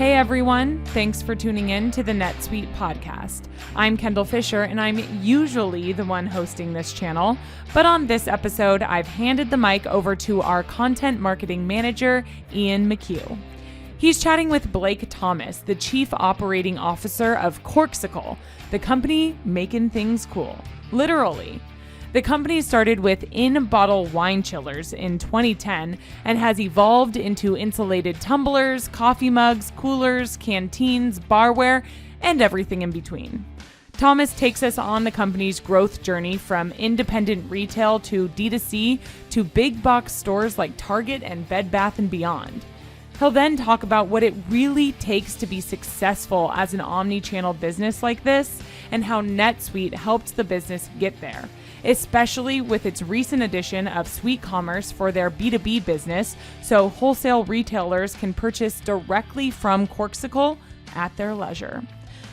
Hey everyone, thanks for tuning in to the NetSuite Podcast. I'm Kendall Fisher and I'm usually the one hosting this channel, but on this episode, I've handed the mic over to our content marketing manager, Ian McCue. He's chatting with Blake Thomas, the Chief Operating Officer of Corkcicle, the company making things cool, literally. The company started with in-bottle wine chillers in 2010 and has evolved into insulated tumblers, coffee mugs, coolers, canteens, barware, and everything in between. Thomas takes us on the company's growth journey from independent retail to D2C to big box stores like Target and Bed Bath & Beyond. He'll then talk about what it really takes to be successful as an omnichannel business like this and how NetSuite helped the business get there, especially with its recent addition of SweetCommerce for their B2B business, so wholesale retailers can purchase directly from Corkcicle at their leisure.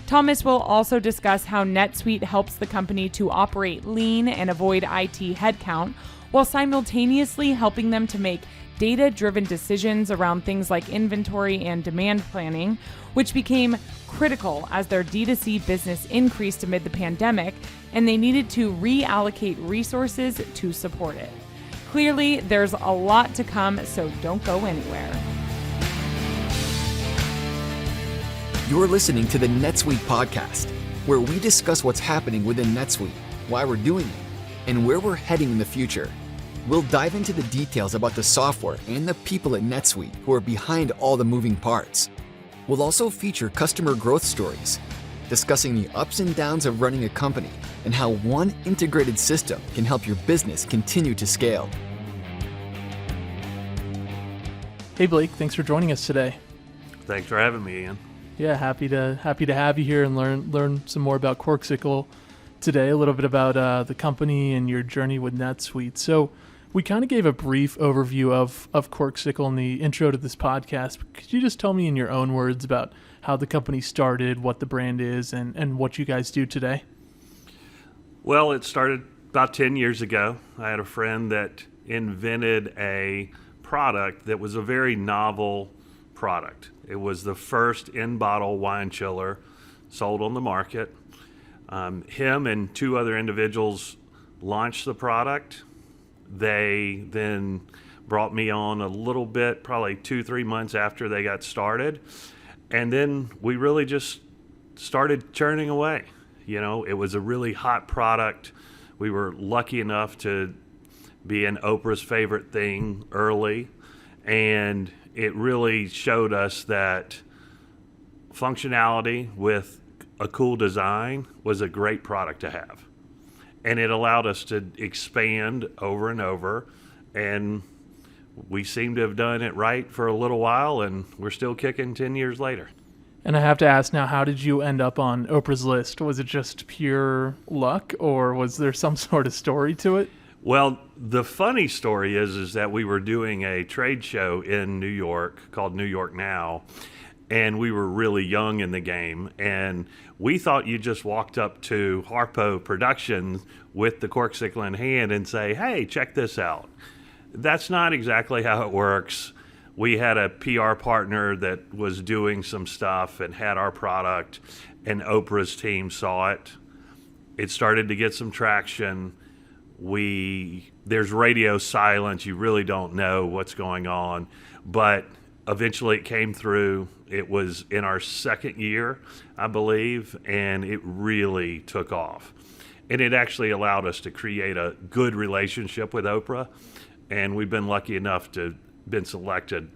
Thomas will also discuss how NetSuite helps the company to operate lean and avoid IT headcount, while simultaneously helping them to make data-driven decisions around things like inventory and demand planning, which became critical as their D2C business increased amid the pandemic, and they needed to reallocate resources to support it. Clearly, there's a lot to come, so don't go anywhere. You're listening to the NetSuite Podcast, where we discuss what's happening within NetSuite, why we're doing it, and where we're heading in the future. We'll dive into the details about the software and the people at NetSuite who are behind all the moving parts. We'll also feature customer growth stories, discussing the ups and downs of running a company and how one integrated system can help your business continue to scale. Hey Blake, thanks for joining us today. Thanks for having me, Ian. Yeah, happy to have you here and learn some more about Corkcicle today, a little bit about the company and your journey with NetSuite. So we kind of gave a brief overview of Corkcicle in the intro to this podcast. Could you just tell me in your own words about how the company started, what the brand is, and what you guys do today? Well, it started about 10 years ago. I had a friend that invented a product that was a very novel product. It was the first in-bottle wine chiller sold on the market. Him and two other individuals launched the product. They then brought me on a little bit, probably 2-3 months after they got started. And then we really just started churning away. You know, it was a really hot product. We were lucky enough to be in Oprah's favorite thing early. And it really showed us that functionality with a cool design was a great product to have. And it allowed us to expand over and over. And we seem to have done it right for a little while, and we're still kicking 10 years later. And I have to ask now, how did you end up on Oprah's list? Was it just pure luck, or was there some sort of story to it? Well, the funny story is that we were doing a trade show in New York called New York Now, and we were really young in the game, and we thought you just walked up to Harpo Productions with the Corkcicle in hand and say, hey, check this out. That's not exactly how it works. We had a PR partner that was doing some stuff and had our product, and Oprah's team saw it. It started to get some traction. There's radio silence. You really don't know what's going on, but eventually it came through. It was in our second year, I believe, and it really took off. And it actually allowed us to create a good relationship with Oprah, and we've been lucky enough to been selected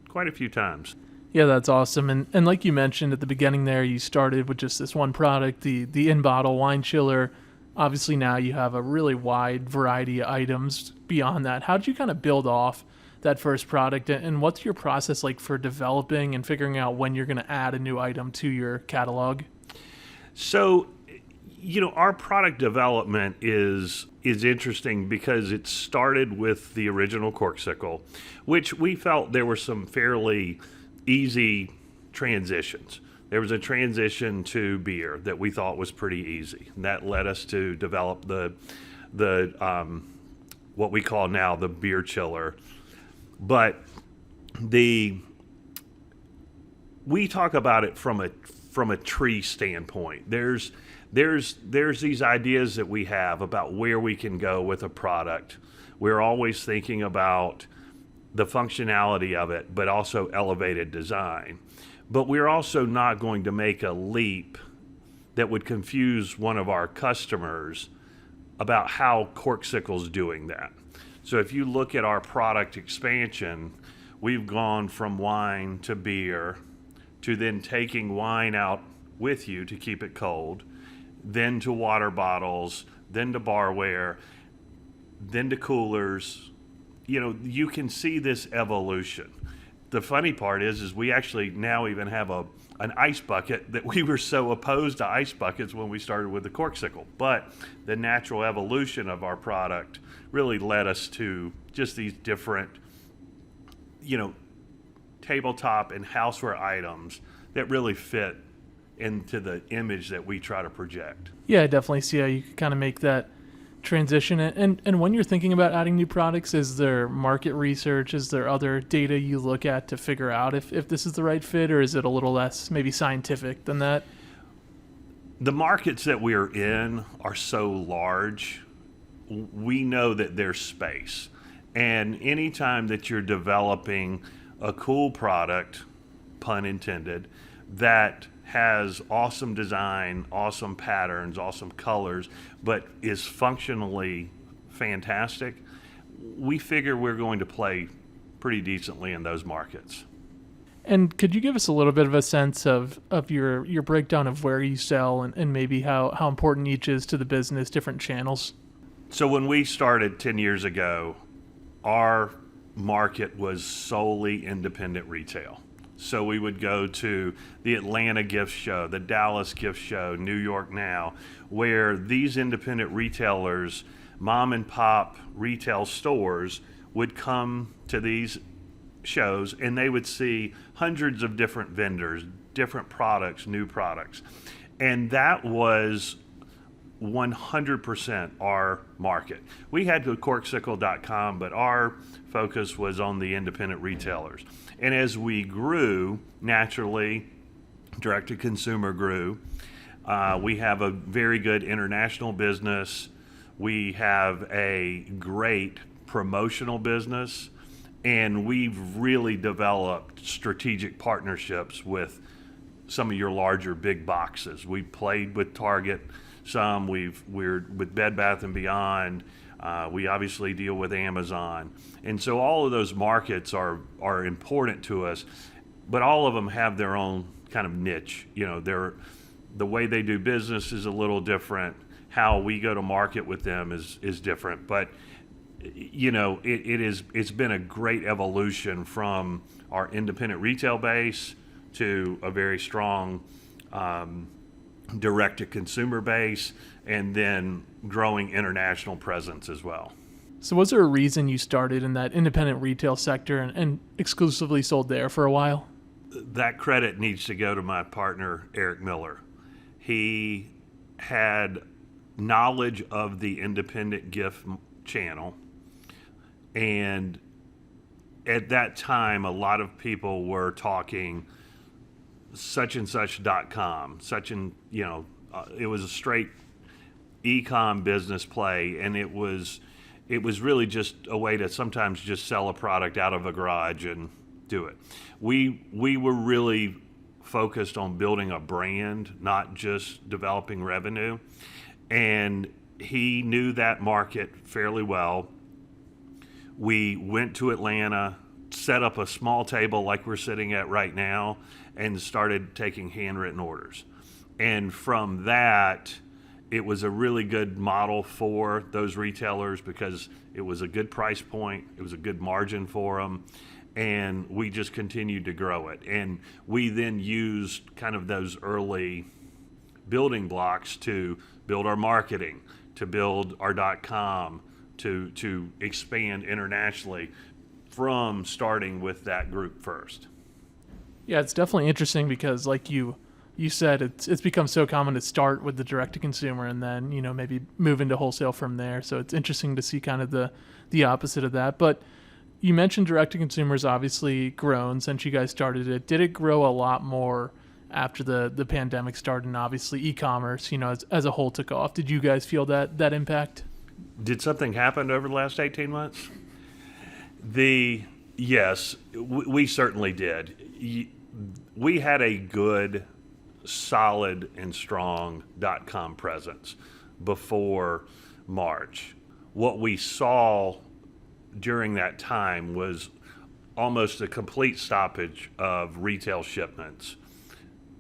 quite a few times. Yeah, that's awesome. And like you mentioned at the beginning there, you started with just this one product, the in-bottle wine chiller. Obviously now you have a really wide variety of items beyond that. How did you kind of build off that first product, and what's your process like for developing and figuring out when you're going to add a new item to your catalog? So, you know, our product development is interesting because it started with the original Corkcicle, which we felt there were some fairly easy transitions. There was a transition to beer that we thought was pretty easy. And that led us to develop the what we call now the beer chiller. But the we talk about it from a tree standpoint. There's these ideas that we have about where we can go with a product. We're always thinking about the functionality of it, but also elevated design. But we're also not going to make a leap that would confuse one of our customers about how Corkcicle's doing that. So if you look at our product expansion, we've gone from wine to beer to then taking wine out with you to keep it cold, then to water bottles, then to barware, then to coolers. You know, you can see this evolution. The funny part is we actually now even have an ice bucket that we were so opposed to ice buckets when we started with the Corkcicle. But the natural evolution of our product really led us to just these different, you know, tabletop and houseware items that really fit into the image that we try to project. Yeah, I definitely see how you can kind of make that transition. And when you're thinking about adding new products, is there market research? Is there other data you look at to figure out if this is the right fit, or is it a little less maybe scientific than that? The markets that we're in are so large, we know that there's space. And anytime that you're developing a cool product, pun intended, that has awesome design, awesome patterns, awesome colors, but is functionally fantastic, we figure we're going to play pretty decently in those markets. And could you give us a little bit of a sense of your breakdown of where you sell and maybe how important each is to the business, different channels? So when we started 10 years ago, our market was solely independent retail. So we would go to the Atlanta gift show, the Dallas gift show, New York Now, where these independent retailers, mom and pop retail stores, would come to these shows and they would see hundreds of different vendors, different products, new products. And that was 100% our market. We had to Corkcicle.com, but our focus was on the independent retailers. And as we grew, naturally, direct-to-consumer grew. We have a very good international business. We have a great promotional business. And we've really developed strategic partnerships with some of your larger big boxes. We played with Target some. We're with Bed Bath & Beyond. We obviously deal with Amazon. And so all of those markets are important to us, but all of them have their own kind of niche. You know, the way they do business is a little different. How we go to market with them is different. But, you know, it's been a great evolution from our independent retail base to a very strong direct-to-consumer base, and then growing international presence as well. So was there a reason you started in that independent retail sector and exclusively sold there for a while? That credit needs to go to my partner, Eric Miller. He had knowledge of the independent gift channel, and at that time, a lot of people were talking such and such.com, it was a straight e-com business play, and it was really just a way to sometimes just sell a product out of a garage and do it. We were really focused on building a brand, not just developing revenue, and he knew that market fairly well. We went to Atlanta, set up a small table like we're sitting at right now, and started taking handwritten orders. And from that, it was a really good model for those retailers because it was a good price point, it was a good margin for them, and we just continued to grow it. And we then used kind of those early building blocks to build our marketing, to build our .com, to expand internationally from starting with that group first. Yeah, it's definitely interesting because, like you said, it's become so common to start with the direct-to-consumer and then, you know, maybe move into wholesale from there. So it's interesting to see kind of the opposite of that. But you mentioned direct-to-consumer's obviously grown since you guys started it. Did it grow a lot more after the pandemic started, and obviously e-commerce, as a whole took off? Did you guys feel that impact? Did something happen over the last 18 months? Yes, we certainly did. We had a good, solid, and strong .com presence before March. What we saw during that time was almost a complete stoppage of retail shipments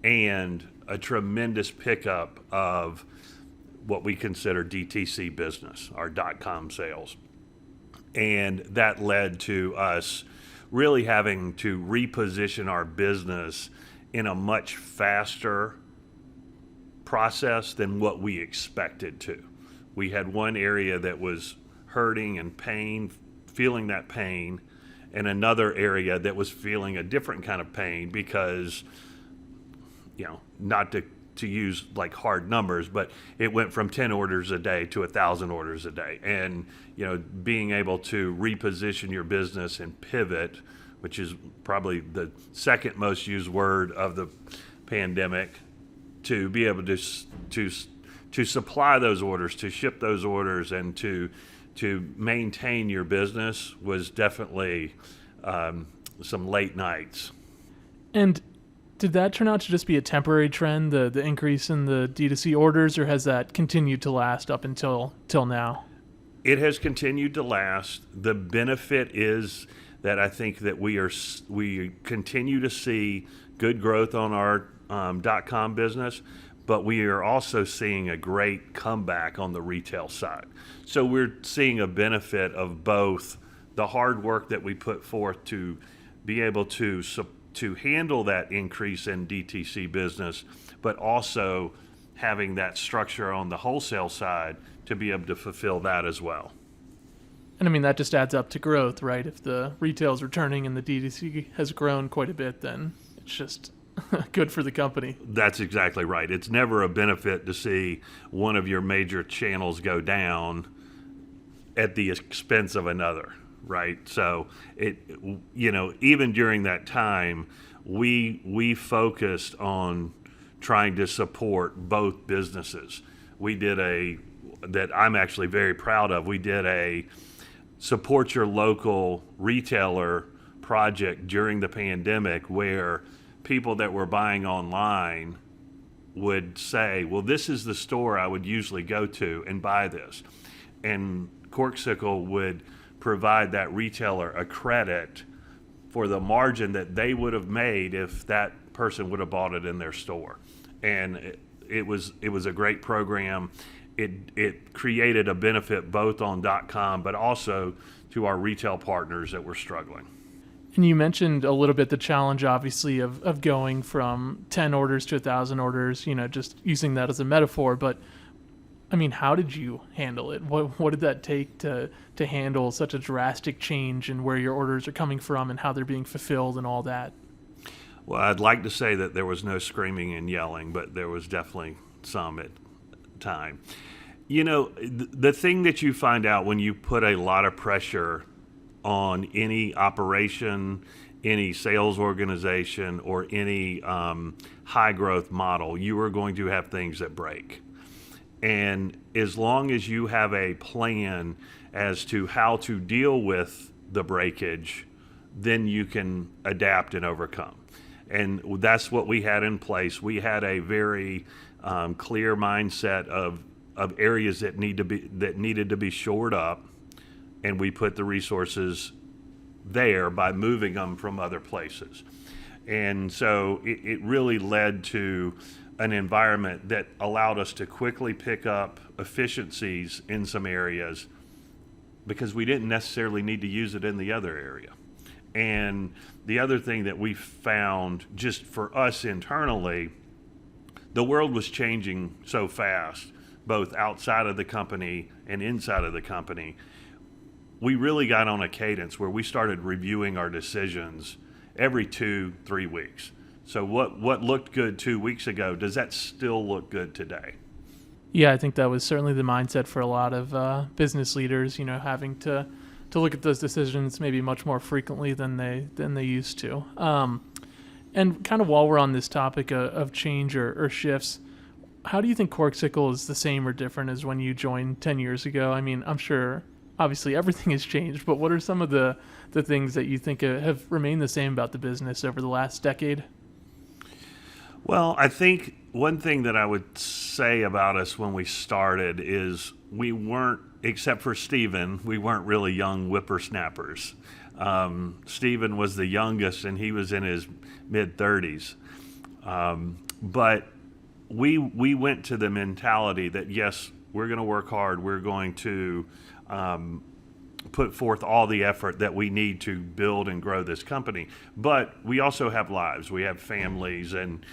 and a tremendous pickup of what we consider DTC business, our .com sales. And that led to us really having to reposition our business in a much faster process than what we expected to. We had one area that was hurting and feeling that pain, and another area that was feeling a different kind of pain because, not to use like hard numbers, but it went from 10 orders a day to 1,000 orders a day. And, being able to reposition your business and pivot, which is probably the second most used word of the pandemic, to be able to supply those orders, to ship those orders, and to maintain your business was definitely some late nights. And did that turn out to just be a temporary trend, the increase in the D2C orders, or has that continued to last up until now? It has continued to last. The benefit is that I think that we continue to see good growth on our .com business, but we are also seeing a great comeback on the retail side. So we're seeing a benefit of both the hard work that we put forth to be able to handle that increase in DTC business, but also having that structure on the wholesale side to be able to fulfill that as well. And I mean, that just adds up to growth, right? If the retail is returning and the DTC has grown quite a bit, then it's just good for the company. That's exactly right. It's never a benefit to see one of your major channels go down at the expense of another, right? So even during that time, we focused on trying to support both businesses. We did that I'm actually very proud of. We did a support your local retailer project during the pandemic where people that were buying online would say, well, this is the store I would usually go to and buy this. And Corkcicle would provide that retailer a credit for the margin that they would have made if that person would have bought it in their store. And it was a great program. It created a benefit both on .com, but also to our retail partners that were struggling. And you mentioned a little bit the challenge, obviously, of going from 10 orders to 1,000 orders, just using that as a metaphor. But, I mean, how did you handle it? What did that take to handle such a drastic change in where your orders are coming from and how they're being fulfilled and all that? Well, I'd like to say that there was no screaming and yelling, but there was definitely some at time. The thing that you find out when you put a lot of pressure on any operation, any sales organization, or any high growth model, you are going to have things that break. And as long as you have a plan as to how to deal with the breakage, then you can adapt and overcome. And that's what we had in place. We had a very clear mindset of areas that needed to be shored up, and we put the resources there by moving them from other places. And so it really led to an environment that allowed us to quickly pick up efficiencies in some areas because we didn't necessarily need to use it in the other area. And the other thing that we found just for us internally, the world was changing so fast, both outside of the company and inside of the company. We really got on a cadence where we started reviewing our decisions every 2-3 weeks. So what looked good 2 weeks ago, does that still look good today? Yeah, I think that was certainly the mindset for a lot of business leaders, having to look at those decisions maybe much more frequently than they used to. And kind of while we're on this topic of change or shifts, how do you think Corkcicle is the same or different as when you joined 10 years ago? I mean, I'm sure obviously everything has changed, but what are some of the things that you think have remained the same about the business over the last decade? Well, I think one thing that I would say about us when we started is we weren't, except for Steven, we weren't really young whippersnappers. Steven was the youngest, and he was in his mid-30s. But we went to the mentality that, yes, we're going to work hard. We're going to put forth all the effort that we need to build and grow this company. But we also have lives. We have families and,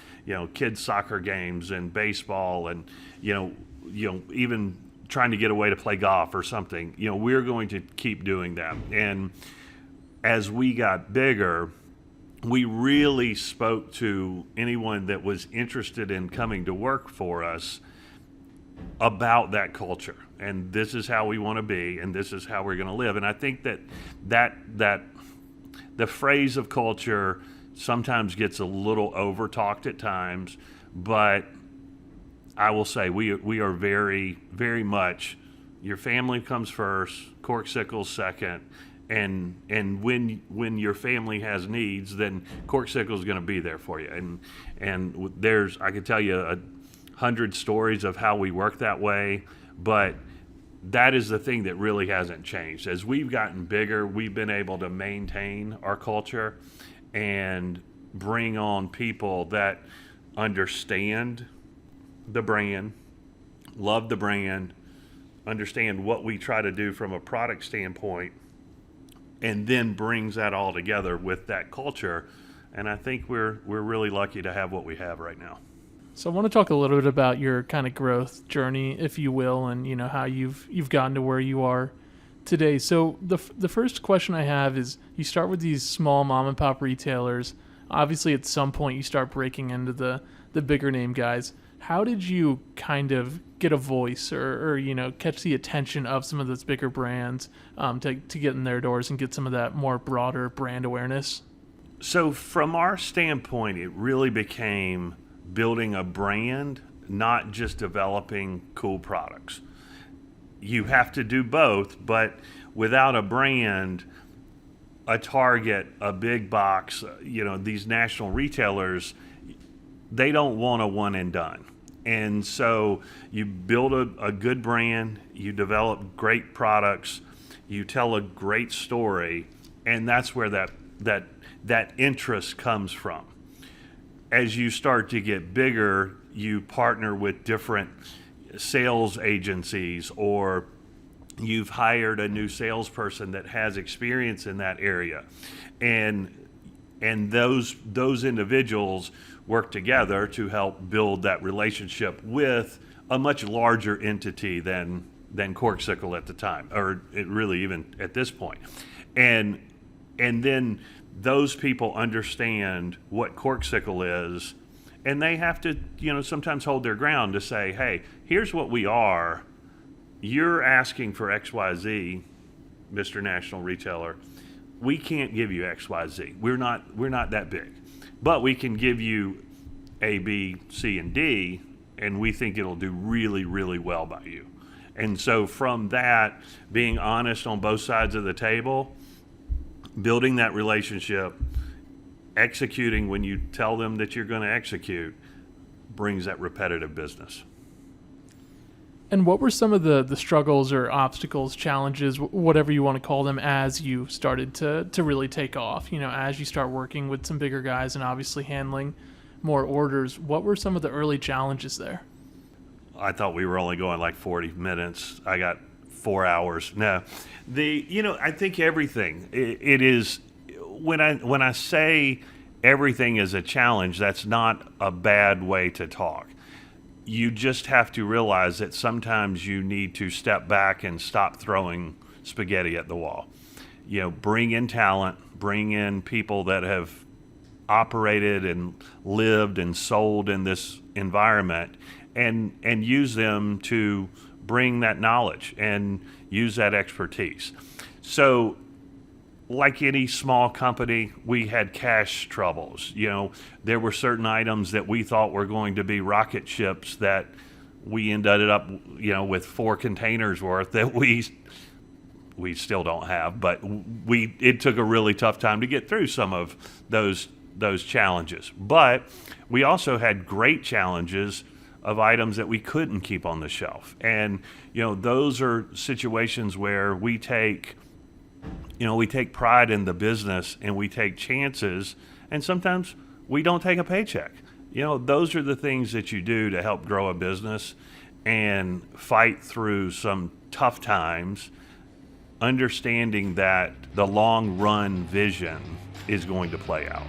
kids' soccer games and baseball and, even trying to get away to play golf or something. We're going to keep doing that. And as we got bigger, we really spoke to anyone that was interested in coming to work for us about that culture. And this is how we want to be, and this is how we're going to live. And I think that the phrase of culture sometimes gets a little over-talked at times, but I will say we are very, very much, your family comes first, Corkcicles second, and when your family has needs, then Corkcicle is going to be there for you. And I could tell you 100 stories of how we work that way, but that is the thing that really hasn't changed. As we've gotten bigger, we've been able to maintain our culture and bring on people that understand the brand, love the brand, understand what we try to do from a product standpoint, and then brings that all together with that culture. And I think we're really lucky to have what we have right now. So I want to talk a little bit about your kind of growth journey, if you will, and how you've gotten to where you are today. So the first question I have is, you start with these small mom and pop retailers. Obviously, at some point, you start breaking into the bigger name guys. How did you kind of get a voice or catch the attention of some of those bigger brands to get in their doors and get some of that more broader brand awareness? So from our standpoint, it really became building a brand, not just developing cool products. You have to do both, but without a brand, a Target, a big box, these national retailers, they don't want a one and done. And so you build a good brand, you develop great products, you tell a great story, and that's where that interest comes from. As you start to get bigger, you partner with different sales agencies, or you've hired a new salesperson that has experience in that area. And those individuals work together to help build that relationship with a much larger entity than Corkcicle at the time, or it really even at this point. And then those people understand what Corkcicle is, and they have to, sometimes hold their ground to say, hey, here's what we are. You're asking for XYZ, Mr. National Retailer. We can't give you XYZ. We're not that big. But we can give you A, B, C, and D, and we think it'll do really, really well by you. And so from that, being honest on both sides of the table, building that relationship, executing when you tell them that you're going to execute, brings that repetitive business. And what were some of the struggles or obstacles, challenges, whatever you want to call them, as you started to really take off? As you start working with some bigger guys and obviously handling more orders, what were some of the early challenges there? I thought we were only going like 40 minutes. I got 4 hours. No, I think everything. It is when I say everything is a challenge, that's not a bad way to talk. You just have to realize that sometimes you need to step back and stop throwing spaghetti at the wall. Bring in talent, bring in people that have operated and lived and sold in this environment, and use them to bring that knowledge and use that expertise. So like any small company, we had cash troubles. There were certain items that we thought were going to be rocket ships that we ended up, with 4 containers worth that we still don't have, but it took a really tough time to get through some of those challenges. But we also had great challenges of items that we couldn't keep on the shelf. And, those are situations where we take pride in the business and we take chances, and sometimes we don't take a paycheck. Those are the things that you do to help grow a business and fight through some tough times, understanding that the long run vision is going to play out.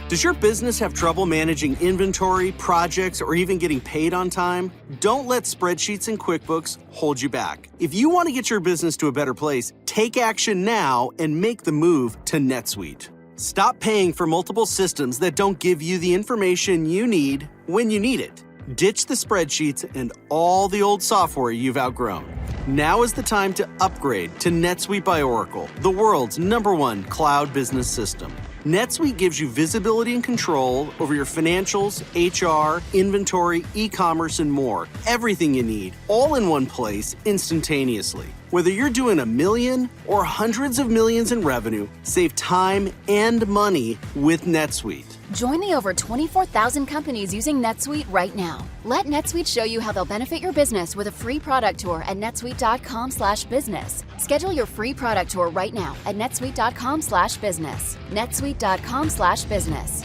Does your business have trouble managing inventory, projects, or even getting paid on time? Don't let spreadsheets and QuickBooks hold you back. If you want to get your business to a better place, take action now and make the move to NetSuite. Stop paying for multiple systems that don't give you the information you need when you need it. Ditch the spreadsheets and all the old software you've outgrown. Now is the time to upgrade to NetSuite by Oracle, the world's #1 cloud business system. NetSuite gives you visibility and control over your financials, HR, inventory, e-commerce, and more. Everything you need, all in one place, instantaneously. Whether you're doing $1 million or hundreds of millions in revenue, save time and money with NetSuite. Join the over 24,000 companies using NetSuite right now. Let NetSuite show you how they'll benefit your business with a free product tour at netsuite.com/business. Schedule your free product tour right now at netsuite.com/business. netsuite.com/business.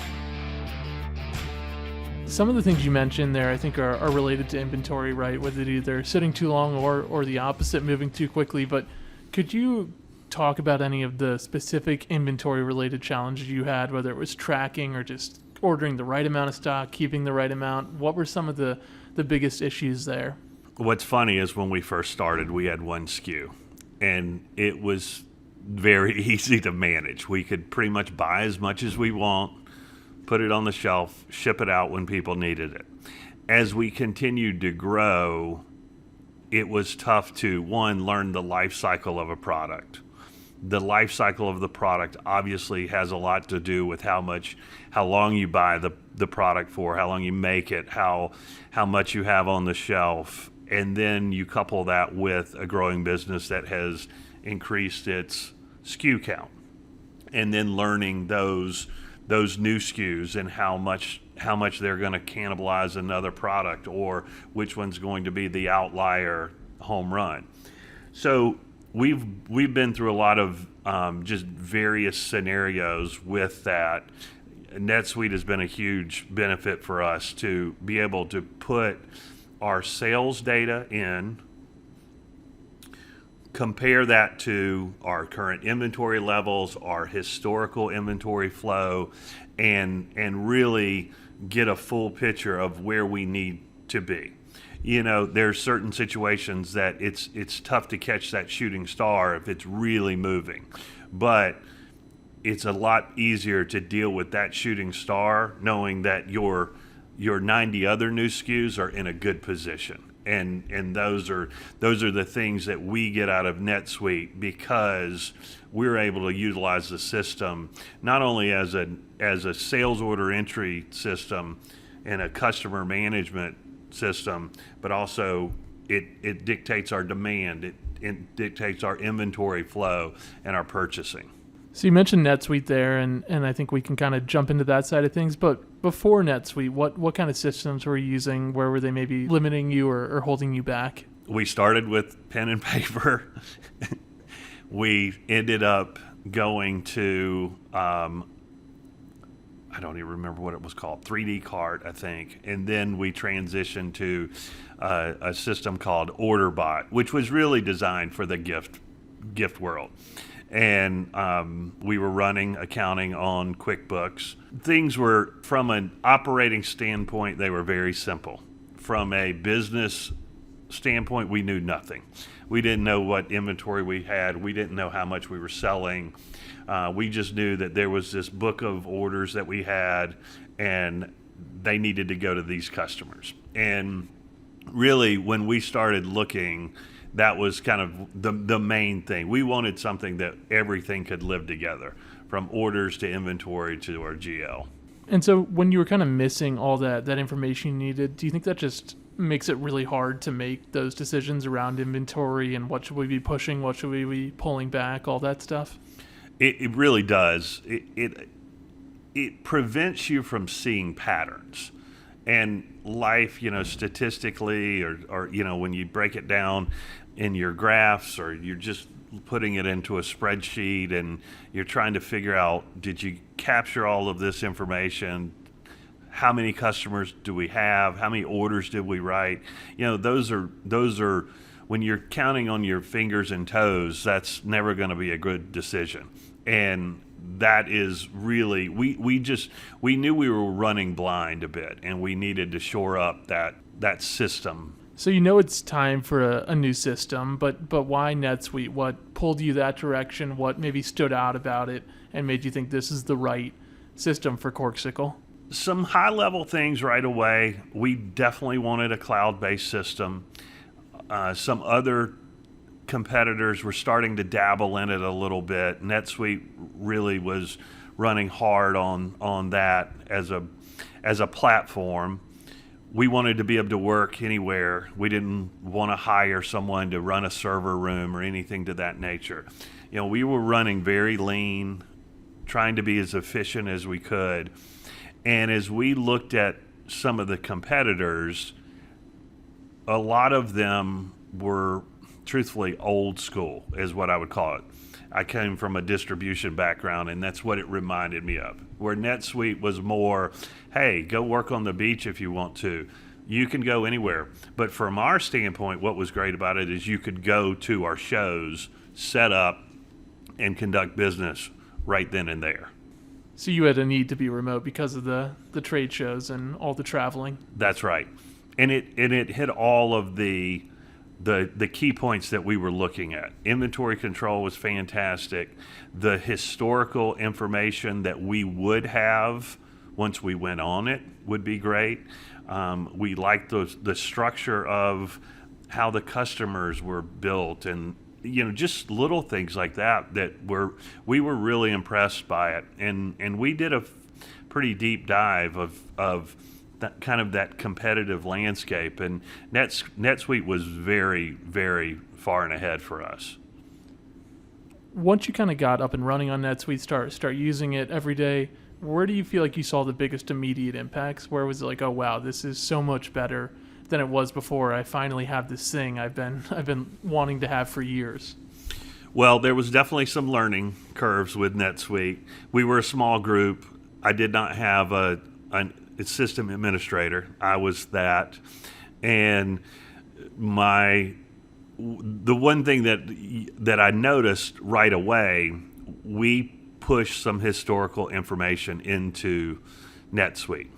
Some of the things you mentioned there, I think, are related to inventory, right? Whether it either sitting too long or the opposite, moving too quickly. But could you talk about any of the specific inventory-related challenges you had, whether it was tracking or just ordering the right amount of stock, keeping the right amount? What were some of the biggest issues there? What's funny is when we first started, we had 1 SKU, and it was very easy to manage. We could pretty much buy as much as we want, put it on the shelf, ship it out when people needed it. As we continued to grow, it was tough to, one, learn the life cycle of a product. The life cycle of the product obviously has a lot to do with how long you buy the product for, how long you make it, how much you have on the shelf. And then you couple that with a growing business that has increased its SKU count. And then learning those new SKUs and how much they're going to cannibalize another product, or which one's going to be the outlier home run. So we've been through a lot of just various scenarios with that. NetSuite has been a huge benefit for us to be able to put our sales data in, compare that to our current inventory levels, our historical inventory flow, and really get a full picture of where we need to be. There's certain situations that it's tough to catch that shooting star if it's really moving, but it's a lot easier to deal with that shooting star knowing that your 90 other new SKUs are in a good position. And those are the things that we get out of NetSuite, because we're able to utilize the system not only as a sales order entry system and a customer management system, but also it dictates our demand, it dictates our inventory flow and our purchasing. So you mentioned NetSuite there, and I think we can kind of jump into that side of things. But before NetSuite, what kind of systems were you using? Where were they maybe limiting you or holding you back? We started with pen and paper. We ended up going to, I don't even remember what it was called, 3D Cart, I think. And then we transitioned to a system called OrderBot, which was really designed for the gift world. And we were running accounting on QuickBooks. Things were, from an operating standpoint, they were very simple. From a business standpoint, we knew nothing. We didn't know what inventory we had. We didn't know how much we were selling. We just knew that there was this book of orders that we had, and they needed to go to these customers. And really, when we started looking, That was kind of the main thing. We wanted something that everything could live together, from orders to inventory to our GL. And so when you were kind of missing all that information you needed, do you think that just makes it really hard to make those decisions around inventory and what should we be pushing, what should we be pulling back, all that stuff? It really does. It prevents you from seeing patterns. And life, statistically, or when you break it down in your graphs, or you're just putting it into a spreadsheet and you're trying to figure out, did you capture all of this information? How many customers do we have? How many orders did we write? Those are when you're counting on your fingers and toes, that's never going to be a good decision. And that is really, we knew we were running blind a bit, and we needed to shore up that system. So it's time for a new system, but why NetSuite? What pulled you that direction? What maybe stood out about it and made you think this is the right system for Corkcicle? Some high-level things right away. We definitely wanted a cloud-based system. Some other competitors were starting to dabble in it a little bit. NetSuite really was running hard on that as a platform. We wanted to be able to work anywhere. We didn't want to hire someone to run a server room or anything to that nature. We were running very lean, trying to be as efficient as we could. And as we looked at some of the competitors, a lot of them were truthfully old school, is what I would call it. I came from a distribution background, and that's what it reminded me of. Where NetSuite was more, hey, go work on the beach if you want to. You can go anywhere. But from our standpoint, what was great about it is you could go to our shows, set up, and conduct business right then and there. So you had a need to be remote because of the trade shows and all the traveling? That's right. And it hit all of the key points that we were looking at. Inventory control was fantastic. The historical information that we would have once we went on it would be great. We liked the structure of how the customers were built, and just little things like that we were really impressed by it. And we did a pretty deep dive of that kind of that competitive landscape, and NetSuite was very, very far and ahead for us. Once you kind of got up and running on NetSuite, start using it every day, where do you feel like you saw the biggest immediate impacts? Where was it like, oh wow, this is so much better than it was before. I finally have this thing I've been wanting to have for years. Well, there was definitely some learning curves with NetSuite. We were a small group. I did not have a system administrator. I was that. And the one thing that I noticed right away, we pushed some historical information into NetSuite.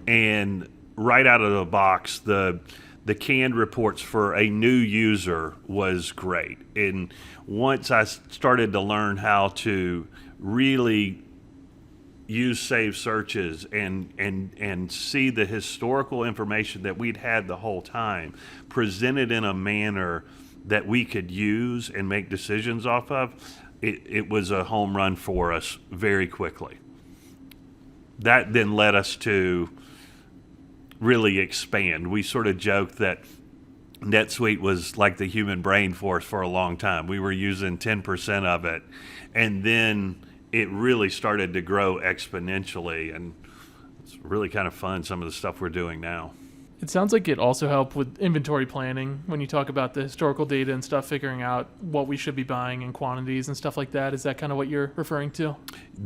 And right out of the box, the canned reports for a new user was great. And once I started to learn how to really use save searches and see the historical information that we'd had the whole time presented in a manner that we could use and make decisions off of, it was a home run for us very quickly. That then led us to really expand. We sort of joked that NetSuite was like the human brain for us for a long time. We were using 10% of it, and then it really started to grow exponentially, and it's really kind of fun, some of the stuff we're doing now. It sounds like it also helped with inventory planning when you talk about the historical data and stuff, figuring out what we should be buying in quantities and stuff like that. Is that kind of what you're referring to?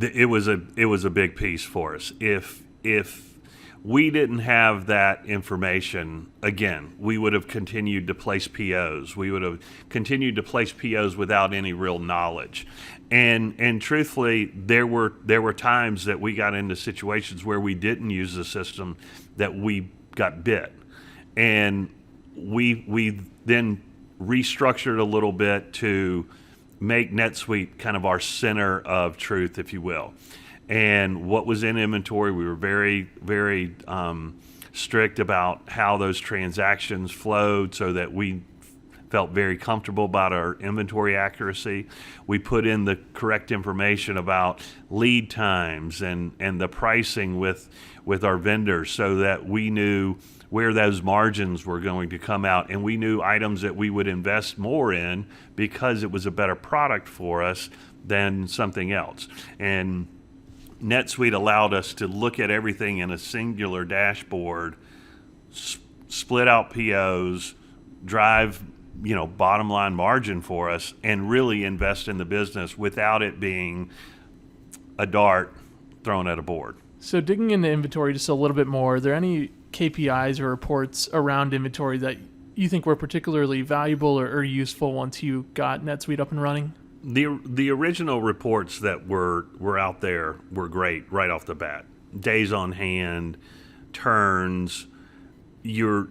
It was a big piece for us. If we didn't have that information, again, we would have continued to place POs. We would have continued to place POs without any real knowledge. And truthfully, there were times that we got into situations where we didn't use the system, that we got bit. And we then restructured a little bit to make NetSuite kind of our center of truth, if you will. And what was in inventory, we were very, very strict about how those transactions flowed, so that we felt very comfortable about our inventory accuracy. We put in the correct information about lead times and the pricing with our vendors so that we knew where those margins were going to come out, and we knew items that we would invest more in because it was a better product for us than something else. And NetSuite allowed us to look at everything in a singular dashboard, split out POs, drive bottom line margin for us, and really invest in the business without it being a dart thrown at a board. So digging into inventory just a little bit more, are there any KPIs or reports around inventory that you think were particularly valuable or useful once you got NetSuite up and running? The original reports that were out there were great right off the bat. Days on hand, turns, your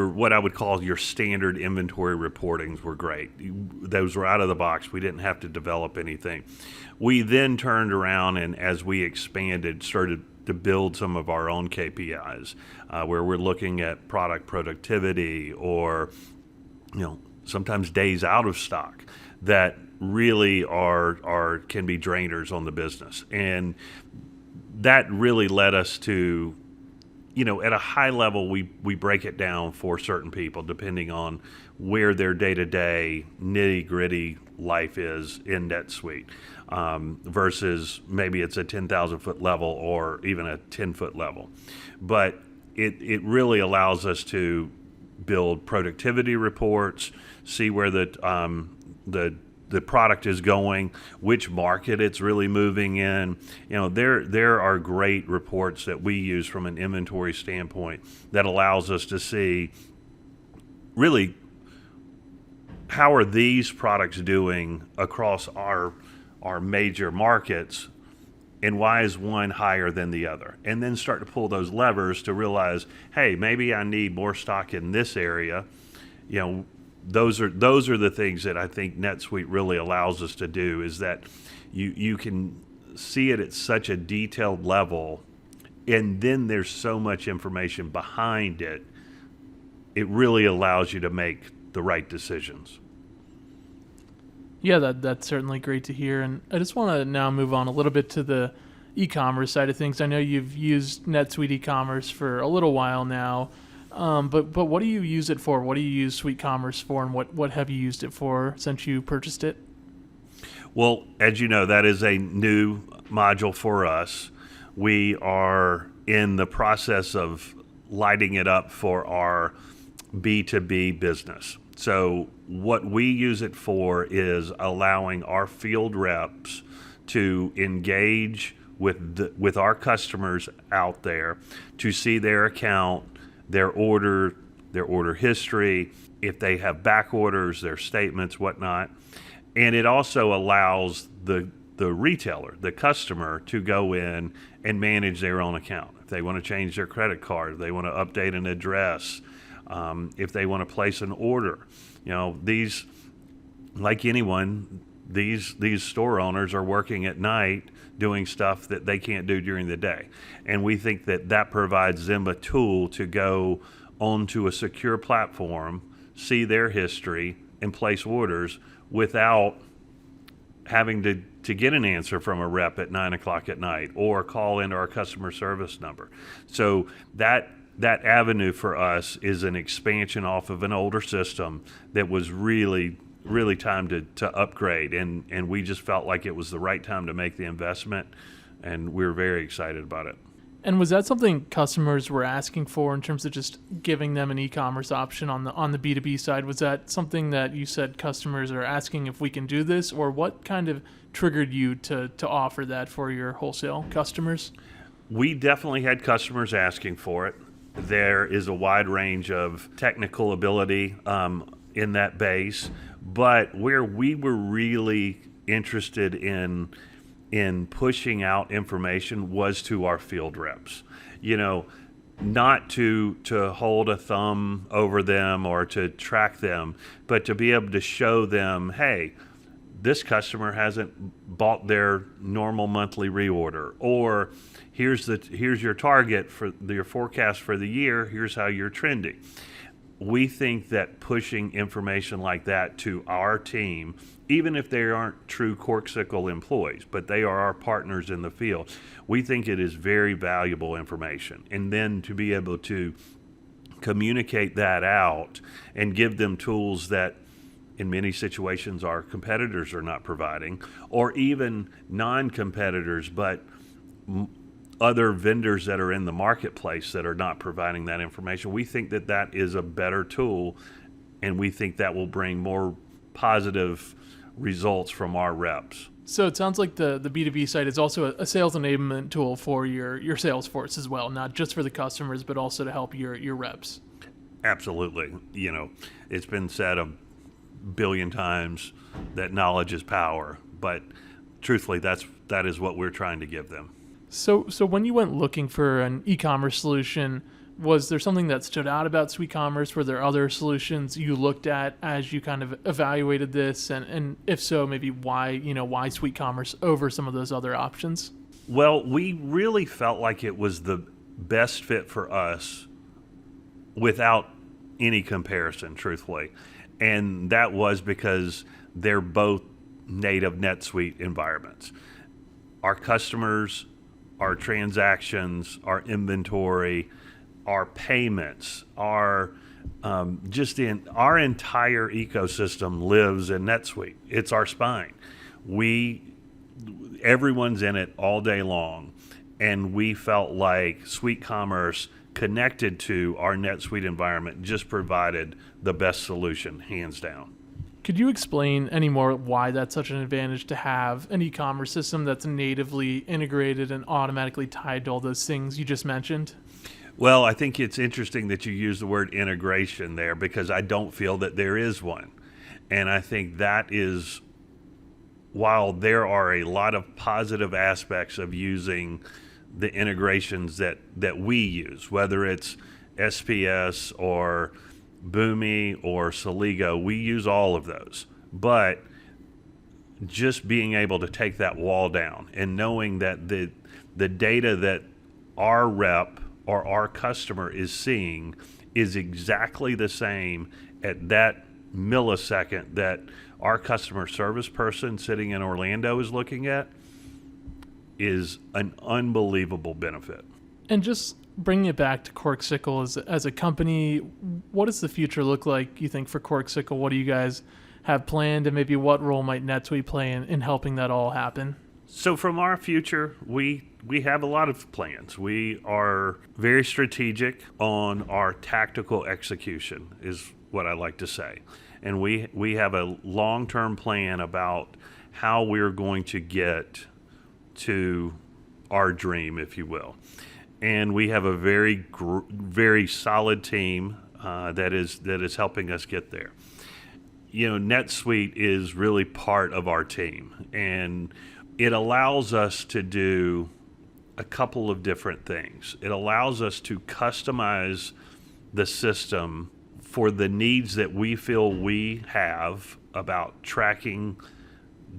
what I would call your standard inventory reportings were great. Those were out of the box. We didn't have to develop anything. We then turned around and, as we expanded, started to build some of our own KPIs, where we're looking at product productivity or sometimes days out of stock that really can be drainers on the business. And that really led us to, at a high level, we break it down for certain people depending on where their day-to-day nitty-gritty life is in NetSuite, versus maybe it's a 10,000-foot level or even a 10-foot level. But it really allows us to build productivity reports, see where the product is going, which market it's really moving in. There are great reports that we use from an inventory standpoint that allows us to see really how are these products doing across our major markets, and why is one higher than the other? And then start to pull those levers to realize, hey, maybe I need more stock in this area. Those are the things that I think NetSuite really allows us to do, is that you can see it at such a detailed level, and then there's so much information behind it. It really allows you to make the right decisions. Yeah, that's certainly great to hear. And I just want to now move on a little bit to the e-commerce side of things. I know you've used NetSuite e-commerce for a little while now. But what do you use it for? What do you use SweetCommerce for, and what have you used it for since you purchased it? Well, as you know, that is a new module for us. We are in the process of lighting it up for our B2B business. So what we use it for is allowing our field reps to engage with our customers out there, to see their account, their order history, if they have back orders, their statements, whatnot. And it also allows the retailer, the customer, to go in and manage their own account. If they want to change their credit card, if they want to update an address, if they want to place an order. These, like anyone, these store owners are working at night doing stuff that they can't do during the day. And we think that provides them a tool to go onto a secure platform, see their history, and place orders without having to get an answer from a rep at 9 o'clock at night or call into our customer service number. So that avenue for us is an expansion off of an older system that was really time to upgrade, and we just felt like it was the right time to make the investment, and we were very excited about it. And was that something customers were asking for in terms of just giving them an e-commerce option on the B2B side? Was that something that you said customers are asking if we can do this, or what kind of triggered you to offer that for your wholesale customers? We definitely had customers asking for it. There is a wide range of technical ability in that base, but where we were really interested in pushing out information was to our field reps. Not to hold a thumb over them or to track them, but to be able to show them, hey, this customer hasn't bought their normal monthly reorder, or here's your target for your forecast for the year, here's how you're trending. we think that pushing information like that to our team, even if they aren't true Corkcicle employees, but they are our partners in the field, we think it is very valuable information. And then to be able to communicate that out and give them tools that in many situations our competitors are not providing, or even non-competitors, but other vendors that are in the marketplace that are not providing that information. We think that that is a better tool, and we think that will bring more positive results from our reps. So it sounds like the B2B site is also a sales enablement tool for your sales force as well, not just for the customers, but also to help your reps. Absolutely. You know, it's been said a billion times that knowledge is power, but truthfully, that is what we're trying to give them. So when you went looking for an e-commerce solution, was there something that stood out about SweetCommerce? Were there other solutions you looked at as you kind of evaluated this? And if so, maybe why SweetCommerce over some of those other options? Well, we really felt like it was the best fit for us without any comparison, truthfully. And that was because they're both native NetSuite environments. Our customers, our transactions, our inventory, our payments, our our entire ecosystem lives in NetSuite. It's our spine. Everyone's in it all day long, and we felt like SweetCommerce connected to our NetSuite environment just provided the best solution, hands down. Could you explain any more why that's such an advantage to have an e-commerce system that's natively integrated and automatically tied to all those things you just mentioned? Well, I think it's interesting that you use the word integration there, because I don't feel that there is one. And I think that is, while there are a lot of positive aspects of using the integrations that we use, whether it's SPS or Boomi or Soligo, we use all of those. But just being able to take that wall down and knowing that the data that our rep or our customer is seeing is exactly the same at that millisecond that our customer service person sitting in Orlando is looking at, is an unbelievable benefit. And just bringing it back to Corkcicle as a company, what does the future look like, you think, for Corkcicle? What do you guys have planned, and maybe what role might NetSuite play in helping that all happen? So from our future, we have a lot of plans. We are very strategic on our tactical execution, is what I like to say. And we have a long-term plan about how we're going to get to our dream, if you will. And we have a very solid team that is helping us get there. You know, NetSuite is really part of our team, and it allows us to do a couple of different things. It allows us to customize the system for the needs that we feel we have about tracking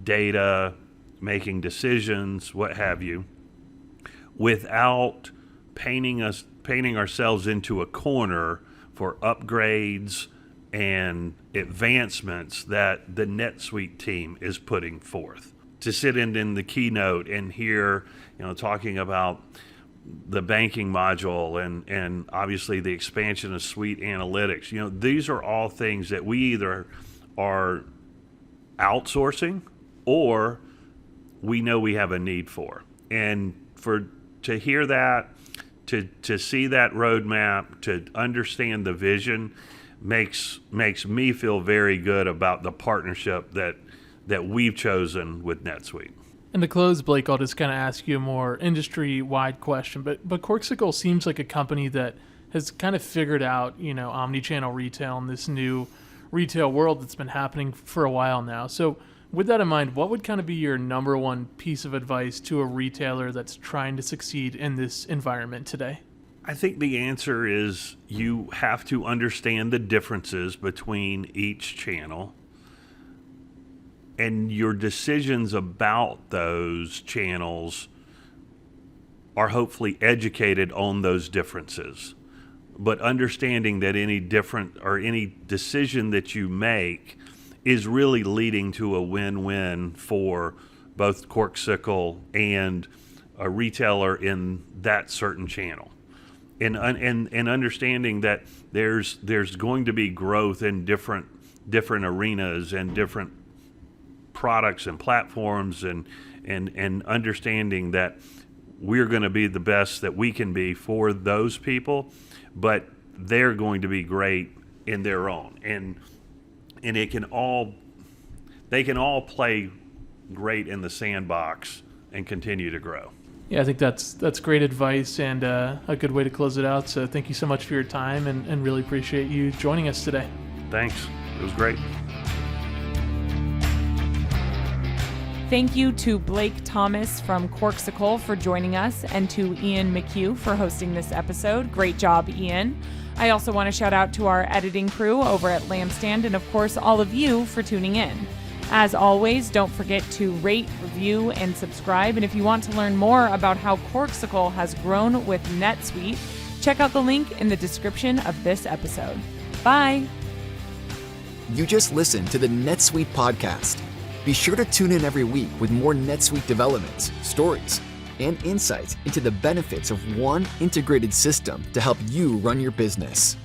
data, making decisions, what have you, without painting ourselves into a corner for upgrades and advancements that the NetSuite team is putting forth. To sit in the keynote and hear, talking about the banking module and obviously the expansion of Suite Analytics, these are all things that we either are outsourcing or we know we have a need for. And to hear that, to see that roadmap, to understand the vision, makes me feel very good about the partnership that we've chosen with NetSuite. And to close, Blake, I'll just kind of ask you a more industry-wide question. But Corkcicle seems like a company that has kind of figured out, omnichannel retail and this new retail world that's been happening for a while now. So with that in mind, what would kind of be your number one piece of advice to a retailer that's trying to succeed in this environment today? I think the answer is you have to understand the differences between each channel, and your decisions about those channels are hopefully educated on those differences. but understanding that any decision that you make is really leading to a win-win for both Corkcicle and a retailer in that certain channel. And understanding that there's going to be growth in different arenas and different products and platforms, and understanding that we're going to be the best that we can be for those people, but they're going to be great in their own, and they can all play great in the sandbox and continue to grow. Yeah, I think that's great advice and a good way to close it out. So thank you so much for your time, and really appreciate you joining us today. Thanks. It was great. Thank you to Blake Thomas from Corkcicle for joining us, and to Ian McCue for hosting this episode. Great job, Ian. I also want to shout out to our editing crew over at Lampstand, and of course all of you for tuning in. As always, don't forget to rate, review, and subscribe. And if you want to learn more about how Corkcicle has grown with NetSuite, check out the link in the description of this episode. Bye. You just listened to the NetSuite Podcast. Be sure to tune in every week with more NetSuite developments, stories, and insights into the benefits of one integrated system to help you run your business.